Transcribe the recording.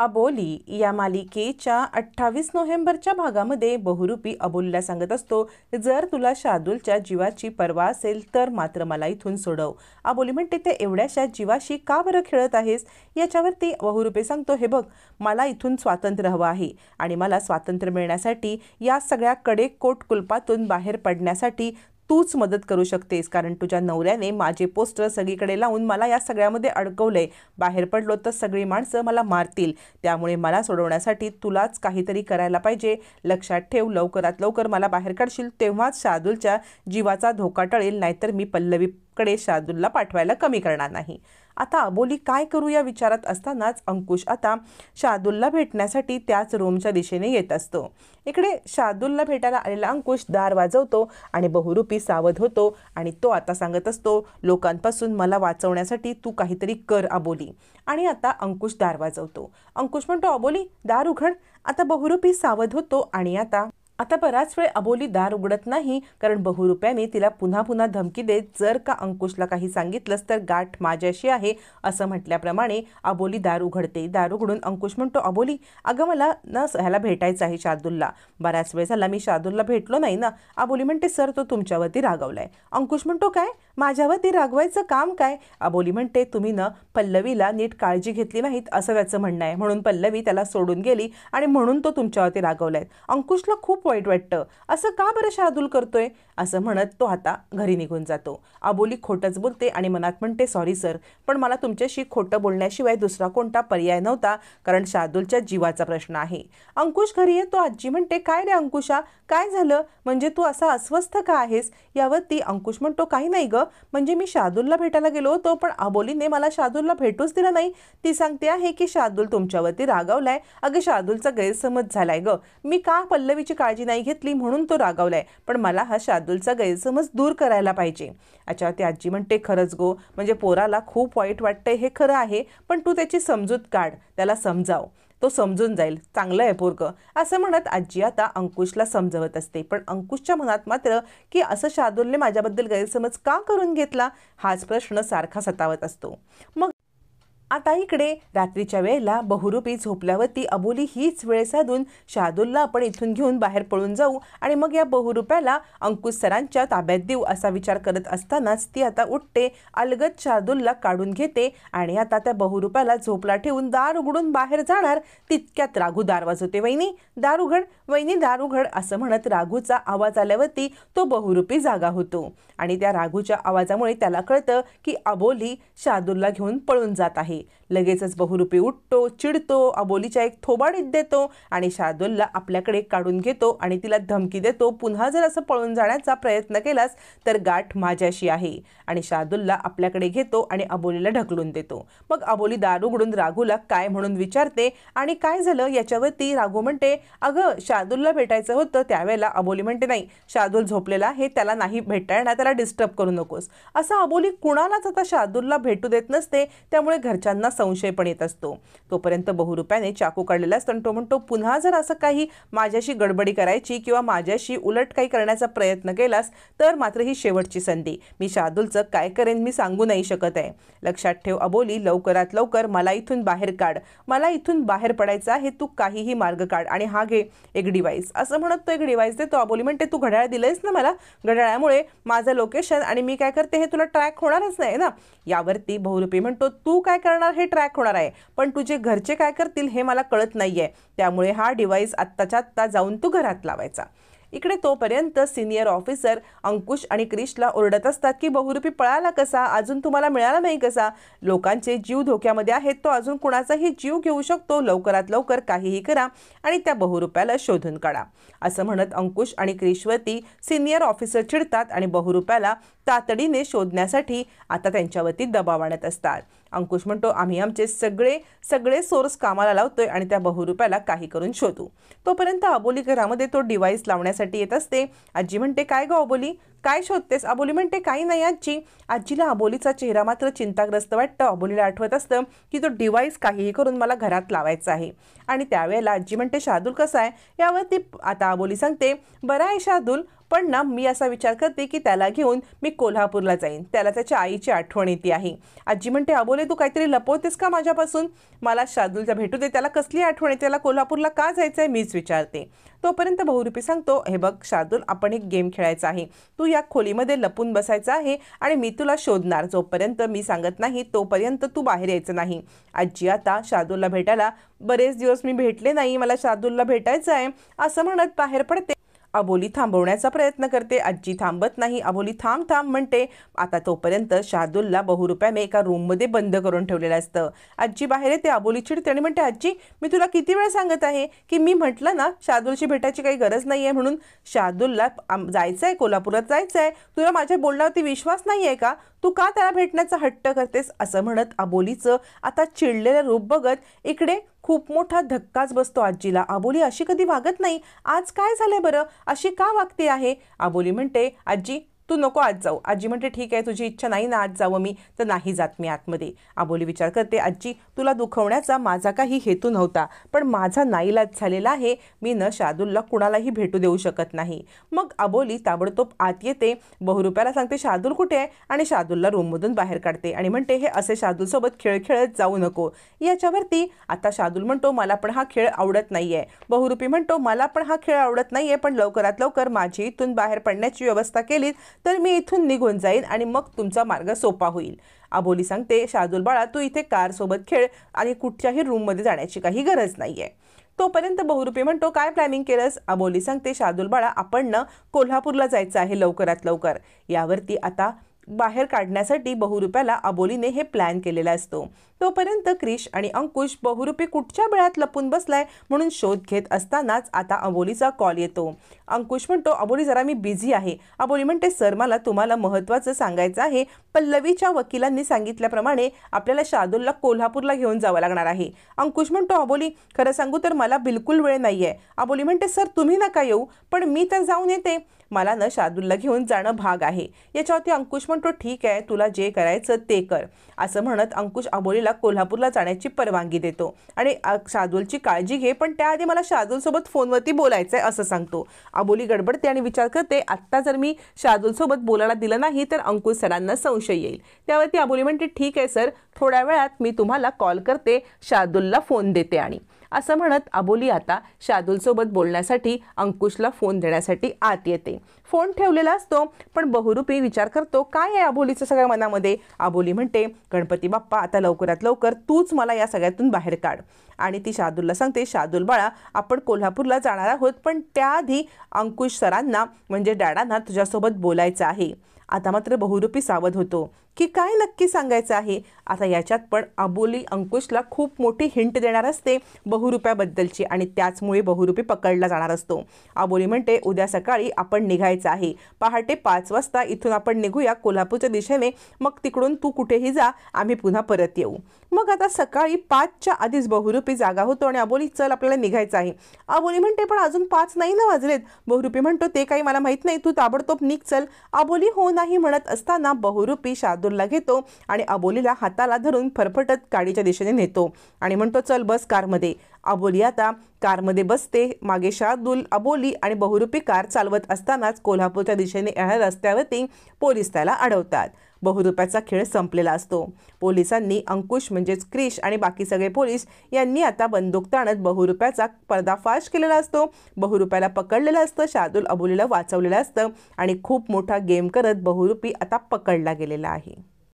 अबोली या मालिकेच्या 28 नोव्हेंबरच्या भागामध्ये बहुरूपी अबोलीला सांगत असतो, जर तुला शार्दूलच्या जीवाची पर्वा असेल तर मात्र मला इथून सोडव. अबोली म्हणते, ते एवढ्याशा जीवाशी का बरं खेळत आहेस? याच्यावरती बहुरूपी सांगतो, हे बघ, मला इथून स्वातंत्र्य हवं आहे आणि मला स्वातंत्र्य मिळण्यासाठी या सगळ्या कडेकोट कुलपातून बाहेर पडण्यासाठी तूच मदत करू शकतेस, कारण तुझ्या नवऱ्याने माझे पोस्टर सगळीकडे लावून मला या सगळ्यामध्ये अडकवलंय. बाहेर पडलो तर सगळी माणसं मला मारतील, त्यामुळे मला सोडवण्यासाठी तुलाच काहीतरी करायला पाहिजे. लक्षात ठेव, लवकरात लवकर मला बाहेर काढशील तेव्हाच शार्दूलच्या जीवाचा धोका टळेल, नाहीतर मी पल्लवीकडे शार्दूलला पाठवायला कमी करणार नाही. आता अबोली काय करू या विचारात असतानाच अंकुश आता शार्दूलला भेटण्यासाठी त्याच रूमच्या दिशेने येत असतो. इकडे शार्दूलला भेटायला आलेला अंकुश दार वाजवतो आणि बहुरूपी सावध होतो आणि तो आता सांगत असतो, लोकांपासून मला वाचवण्यासाठी तू काहीतरी कर अबोली. आणि आता अंकुश दार वाजवतो. अंकुश म्हणतो, अबोली दार उघड. आता बहुरूपी सावध होतो आणि आता बराच वेळ अबोली दार उघडत नाही, कारण बहुरूप्याने तिला पुन्हा पुन्हा धमकी देत, जर का अंकुशला काही सांगितलंस तर गाठ माझ्याशी आहे असं म्हटल्याप्रमाणे अबोली दार उघडते. दार उघडून अंकुश म्हणतो, अबोली अगं मला ना ह्याला भेटायचं आहे शार्दूलला. बराच वेळ झाला मी शार्दूलला भेटलो नाही ना. अबोली म्हणते, सर तो तुमच्यावरती रागावलाय. अंकुश म्हणतो, काय माझ्यावरती रागवायचं काम काय? अबोली म्हणते, तुम्ही ना पल्लवीला नीट काळजी घेतली नाहीत असं त्याचं म्हणणं आहे, म्हणून पल्लवी त्याला सोडून गेली आणि म्हणून तो तुमच्यावरती रागवलाय. अंकुशला खूप वाईट वाटतं, असं का बरं शार्दूल करतोय असं म्हणत तो आता घरी निघून जातो. अबोली खोटंच बोलते आणि मनात म्हणते, सॉरी सर, पण मला तुमच्याशी खोटं बोलण्याशिवाय दुसरा कोणता पर्याय नव्हता, कारण शार्दूलच्या जीवाचा प्रश्न आहे. अंकुश घरी येतो. आजी म्हणते, काय रे अंकुशा, काय झालं? म्हणजे तू असा अस्वस्थ का आहेस? यावरती अंकुश म्हणतो, काही नाही ग, म्हणजे मी शार्दूलला भेटायला गेलो होतो, पण अबोलीने मला शार्दूलला भेटूच दिलं नाही. ती सांगते आहे की शार्दूल तुमच्यावरती रागावलाय. अगं शार्दूलचा गैरसमज झालाय ग, मी का पल्लवीची काळजी नाही घेतली म्हणून तो रागावलाय, पण मला हा शार्दूलचा गैरसमज दूर करायला पाहिजे. अच्छा, ती आजी म्हणते, खरंच गो, म्हणजे पोराला खूप वाईट वाटतंय हे खरं आहे, पण तू त्याची समजूत काढ, त्याला समजाव, तो समजून जाईल, चांगलं आहे पोरगं असं म्हणत आजी आता अंकुशला समजवत असते. पण अंकुशच्या मनात मात्र की असं शार्दूलने माझ्याबद्दल गैरसमज का करून घेतला हाच प्रश्न सारखा सतावत असतो. मग आता इकडे रात्रीच्या वेळेला बहुरूपी झोपल्यावरती अबोली हीच वेळ साधून शार्दूलला आपण इथून घेऊन बाहेर पळून जाऊ आणि मग या बहुरूप्याला अंकुश सरांच्या ताब्यात देऊ असा विचार करत असतानाच ती आता उठते, अलगद शार्दूलला काढून घेते आणि आता त्या बहुरूप्याला झोपला ठेवून दार उघडून बाहेर जाणार तितक्यात राघू दार वाजवते. वहिनी दार उघड, वहिनी दार उघड असं म्हणत राघूचा आवाज आल्यावरती तो बहुरूपी जागा होतो आणि त्या राघूच्या आवाजामुळे त्याला कळतं की अबोली शार्दूलला घेऊन पळून जात आहे. लगेचच बहुरूपी उठतो, चिडतो, अबोलीच्या एक थोबाडीत देतो आणि शार्दूलला आपल्याकडे काढून घेतो आणि तिला धमकी देतो, पुन्हा जर असं पळून जाण्याचा प्रयत्न केलास तर गाठ माझ्याशी आहे. आणि शार्दूलला आपल्याकडे घेतो आणि अबोलीला ढकलून देतो. मग अबोली दार उघडून राघूला काय म्हणून विचारते आणि काय झालं याच्यावरती राघू म्हणते, अगं शार्दूलला भेटायचं होतं. त्यावेळेला अबोली म्हणते, नाही, शार्दूल झोपलेला आहे, त्याला नाही भेटता येणार, त्याला डिस्टर्ब करू नकोस. असं अबोली कुणालाच आता शार्दूलला भेटू देत नसते, त्यामुळे घरच्यांना संशय पण येत असतो. तोपर्यंत बहुरूप्याने चाकू काढलेला असतो आणि तो म्हणतो, पुन्हा जर असं काही माझ्याशी गडबडी करायची किंवा माझ्याशी उलट काही करण्याचा प्रयत्न केलास तर मात्र ही शेवटची संधी. मी शार्दूलचं काय करेन मी सांगू नाही शकत आहे. लक्षात ठेव अबोली, लवकरात लवकर मला इथून बाहेर काढ, मला इथून बाहेर पडायचं आहे, तू काहीही मार्ग काढ आणि हा घे एक डिव्हाइस असं म्हणत तो एक डिव्हाइस देतो. अबोली म्हणते, तू घड्याळ दिलंयस ना मला, घड्याळामुळे माझं लोकेशन आणि मी काय करते हे तुला ट्रॅक होणारच नाही ना. यावरती बहुरूपी म्हणतो, तू काय करणार हे ट्रॅक होणार आहे, पण तुझे घरचे काय करतील हे मला कळत नाहीये, त्यामुळे हा डिव्हाइस आत्ताच्या आत्ता जाऊन तू घरात लावायचा. इकडे तोपर्यंत सिनियर ऑफिसर अंकुश आणि क्रिशला ओरडत असतात की बहुरूपी पळाला कसा, अजून तुम्हाला मिळाला नाही कसा, लोकांचे जीव धोक्यामध्ये आहेत, तो अजून कुणाचाही जीव घेऊ शकतो, लवकरात लवकर काहीही करा आणि त्या बहुरूप्याला शोधून काढा असं म्हणत अंकुश आणि क्रिशवरती सिनियर ऑफिसर चिडतात आणि बहुरूप्याला तातडीने शोधण्यासाठी आता त्यांच्यावरती दबाव आणत असतात. अंकुश म्हणतो, आम्ही आमचे सगळे सोर्स कामाला लावतोय आणि त्या बहुरूप्याला काही करून शोधू. तोपर्यंत अबोली घरामध्ये तो डिव्हाइस लावण्यासाठी येत असते. आजी म्हणते, काय गं अबोली, काय शोधतेस? अबोली म्हणते, काही नाही आजी. आजीला अबोलीचा चेहरा मात्र चिंताग्रस्त वाटतं. अबोलीला आठवत असतं की तो डिव्हाइस काहीही करून मला घरात लावायचा आहे. आणि त्यावेळेला आजी म्हणते, शार्दूल कसा आहे? यावरती आता अबोली सांगते, बरा आहे शार्दूल, पण ना मी असा विचार करते की त्याला घेऊन मी कोल्हापूरला जाईन, त्याला त्याच्या आईची आठवण येते आहे. आजी म्हणते अबोले तू काहीतरी लपवतेस का माझ्यापासून, मला शार्दूलला भेटू दे, त्याला कसली आठवण येते, त्याला कोल्हापूरला का जायचंय मीच विचारते. तोपर्यंत बहुरूपी सांगतो हे बघ शार्दूल, आपण एक गेम खेळायचा आहे, तू या खोलीमध्ये लपून बसायचं आहे आणि मी तुला शोधणार, जोपर्यंत मी सांगत नाही तोपर्यंत तू बाहेर यायचं नाही. आजी आता शार्दूलला भेटायला, बरेच दिवस मी भेटले नाही, मला शार्दूलला भेटायचं आहे असं म्हणत बाहेर पडते. अबोली थांबवण्याचा प्रयत्न करते, आजी थांबत नाही. अबोली थांब थांब म्हणते. आता तोपर्यंत शार्दूलला बहुरूप्याने एका रूममध्ये बंद करून ठेवलेलं असतं. आजी बाहेर येते, अबोली चिडते आणि म्हणते आजी मी तुला किती वेळ सांगत आहे की मी म्हटलं ना शार्दूलची भेटायची काही गरज नाही आहे म्हणून, शार्दूलला जायचं आहे, कोल्हापुरात जायचं आहे, तुला माझ्या बोलण्यावरती विश्वास नाही आहे का, तू का त्याला भेटण्याचा हट्ट करतेस असं म्हणत अबोलीचं आता चिडलेलं रूप बघत इकडे खूप मोठा धक्काच बसतो आजीला. अबोली अशी कधी वागत नाही, आज काय झालंय बरं, अशी का वागते आहे. अबोली म्हणते आजी तू नको आज जाऊ. आजी म्हणते ठीक आहे, तुझी इच्छा नाही ना आज जावं मी, तर नाही जात मी आतमध्ये. अबोली विचार करते आजी तुला दुखवण्याचा माझा काही हेतू नव्हता, पण माझा नाईलाज झालेला आहे, मी न शार्दूलला कुणालाही भेटू देऊ शकत नाही. मग अबोली ताबडतोब आत येते, बहुरूप्याला सांगते शार्दूल कुठे आहे आणि शार्दूलला रूममधून बाहेर काढते आणि म्हणते हे असे शार्दूलसोबत खेळ खेळत जाऊ नको. याच्यावरती आता शार्दूल म्हणतो मला पण हा खेळ आवडत नाहीये. बहुरूपी म्हणतो मला पण हा खेळ आवडत नाहीये, पण लवकरात लवकर माझी इथून बाहेर पडण्याची व्यवस्था केलीत तर मी इथून निघून जाईन आणि मग तुमचा मार्ग सोपा होईल. अबोली सांगते शार्दूल बाळा तू इथे कार सोबत खेळ आणि कुठच्याही रूममध्ये जाण्याची काही गरज नाहीये. तोपर्यंत बहुरूपी म्हणतो काय प्लॅनिंग केलंस. अबोली सांगते शार्दूल बाळा आपण ना कोल्हापूरला जायचं आहे लवकरात लवकर. यावरती आता बाहेर काढण्यासाठी बहुरूप्याला अबोलीने हे प्लॅन केलेला असतो. तोपर्यंत क्रिश आणि अंकुश बहुरूपी कुठच्या बिळात लपून बसलाय म्हणून शोध घेत असतानाच आता अबोलीचा कॉल येतो. अंकुश म्हणतो अबोली जरा मी बिझी आहे. अबोली म्हणते सर मला तुम्हाला महत्त्वाचं सांगायचं आहे, पल्लवीच्या वकिलांनी सांगितल्याप्रमाणे आपल्याला शार्दूलला कोल्हापूरला घेऊन जावं लागणार आहे. अंकुश म्हणतो अबोली खरं सांगू तर मला बिलकुल वेळ नाहीये. अबोली म्हणते सर तुम्ही नका येऊ, पण मी तर जाऊन येते, मला न शार्दूलला घेऊन जाणं भाग आहे. याच्यावरती अंकुश म्हणतो ठीक आहे तुला जे करायचं ते कर. असं म्हणत अंकुश अबोलीला कोल्हापूरला जाण्याची परवानगी देतो आणि शार्दूलची काळजी घे, पण त्याआधी मला शार्दूलसोबत फोनवरती बोलायचं आहे असं सांगतो. अबोली गडबडते आणि विचार करते आत्ता जर मी शार्दूलसोबत बोलायला दिलं नाही तर अंकुश सरांना संशय येईल. त्यावरती अबोली म्हणते ठीक आहे सर, थोड्या वेळात मी तुम्हाला कॉल करते, शार्दूलला फोन देते. आणि असं म्हणत अबोली आता शार्दूलसोबत बोलण्यासाठी अंकुशला फोन देण्यासाठी आत येते. फोन ठेवलेला असतो पण बहुरूपी विचार करतो काय आहे अबोलीचं सगळ्या मनामध्ये. अबोली म्हणते गणपती बाप्पा आता लवकरात लवकर तूच मला या सगळ्यातून बाहेर काढ. आणि ती शार्दूलला सांगते शार्दूल बाळा आपण कोल्हापूरला जाणार आहोत, पण त्याआधी अंकुश सरांना म्हणजे डॅडांना तुझ्यासोबत बोलायचं आहे. आता मात्र बहुरूपी सावध होतो की काय नक्की सांगायचं आहे. आता याच्यात पण अबोली अंकुशला खूप मोठी हिंट देणार असते बहुरूप्याबद्दलची आणि त्याचमुळे बहुरूपी पकडला जाणार असतो. अबोली म्हणते उद्या सकाळी आपण निघायचं आहे, पहाटे 5 वाजता इथून आपण निघूया कोल्हापूरच्या दिशेने, मग तिकडून तू कुठेही जा, आम्ही पुन्हा परत येऊ. मग आता सकाळी 5च्या आधीच बहुरूपी जागा होतो आणि अबोली चल आपल्याला निघायचं आहे. अबोली म्हणते पण अजून 5 नाही ना वाजलेत. बहुरूपी म्हणतो ते काही मला माहित नाही, तू ताबडतोब निघ चल. अबोली हो नाही म्हणत असताना बहुरूपी शार्दूलला घेतो आणि अबोलीला हाताला धरून फरफटत गाडीच्या दिशेने नेतो आणि म्हणतो चल बस कारमध्ये. अबोली आता कारमध्ये बसते, मागे शार्दूल, अबोली आणि बहुरूपी कार चालवत असतानाच कोल्हापूरच्या दिशेने येणाऱ्या रस्त्यावरती पोलीस त्याला अडवतात. बहुरूप्याचा खेळ संपलेला असतो. पोलिसांनी अंकुश म्हणजेच क्रिश आणि बाकी सगळे पोलीस यांनी आता बंदूक ताणत बहुरूप्याचा पर्दाफाश केलेला असतो. बहुरूप्याला पकडलेलं असतं, शार्दूल अबोलीला वाचवलेलं असतं आणि खूप मोठा गेम करत बहुरूपी आता पकडला गेलेला आहे.